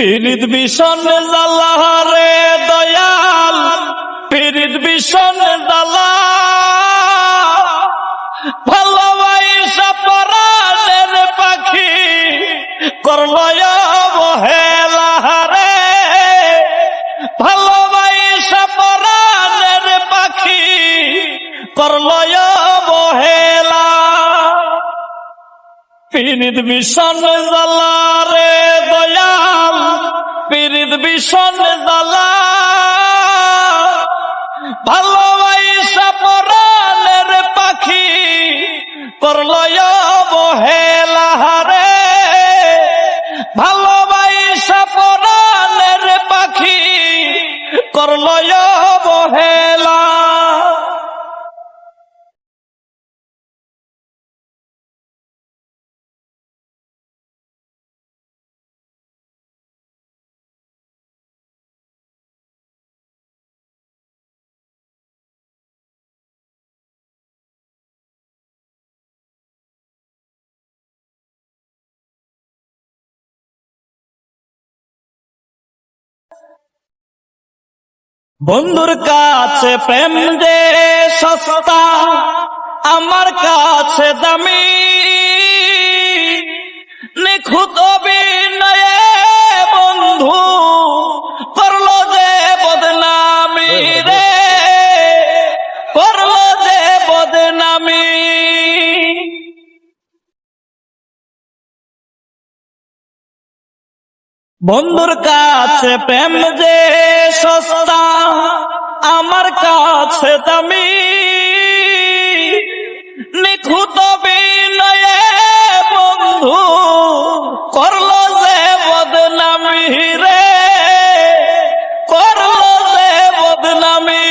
পীড়িত বিষণ জ্বালা রে দয়াল, পীড়িত বিষণ জ্বালা, ভালোবাসা পরাণের পাখি করলো অবহেলা রে, ভালোবাসা পরাণের পাখি করলো অবহেলা। পীড়িত বিষণ জ্বালা রে দয়াল, পীড়িত বিষণ জ্বালা, ভালোবাসা পরাণের পাখি করলো অবহেলা রে, ভালোবাসা পরাণের পাখি করলো অবহেলা। বন্ধুর কাছে প্রেম যে সস্তা, আমার কাছে দামি, নিখুঁত অভিনয়ে বন্ধু করলো যে বদনামি রে, করলো যে বদনামি। বন্ধুর কাছে প্রেম যে সস্তা, আমার কাছে দামি, নিখুঁত অভিনয়ে বন্ধু করলো যে বদনামি রে, করলো যে বদনামি।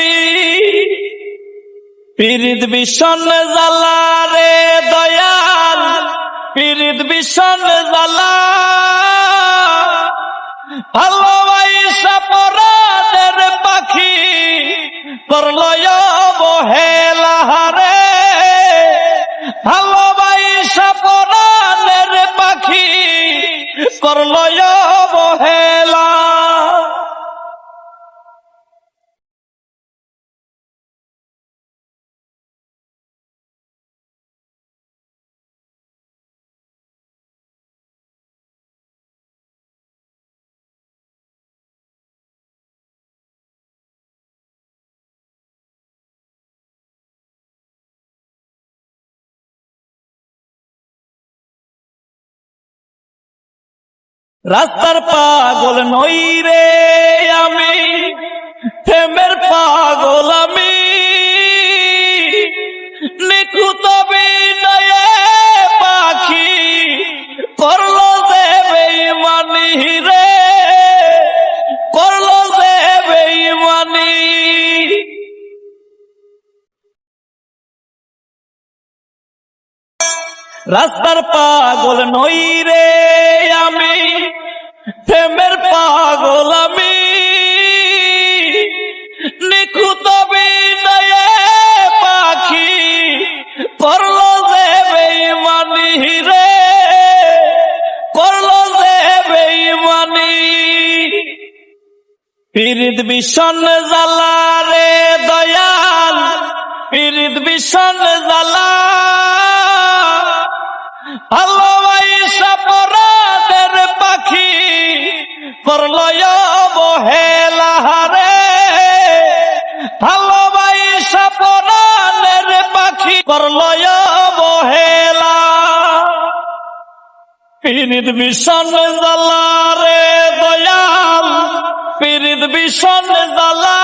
পীড়িত বিষণ জ্বালা রে দয়াল, পীড়িত বিষণ জ্বালা, ভালোবাসা পরাণের পাখি করলো অবহেলা রে, ভালোবাসা পরাণের পাখি করলো অবহেলা। রাস্তার পাগল নই রে আমি, প্রেমের পাগল আমি, নিখুঁত অভিনয়ে পাখি করলো যে বেঈমানি রে, করলো যে বেঈমানি। রাস্তার পাগল নই রে আমি, প্রেমের পাগল আমি, নিখুঁত অভিনয়ে পাখি করলো যে বেঈমানি রে, করলো যে বেঈমানি। পীড়িত বিষণ জ্বালা রে দয়াল, পীড়িত বিষণ জ্বালা, ভালোবাসা পরাণের পাখি করলো অবহেলা রে, ভালোবাসা পরাণের পাখি করলো অবহেলা। পীড়িত বিষণ জ্বালা রে দয়াল, পীড়িত বিষণ জ্বালা,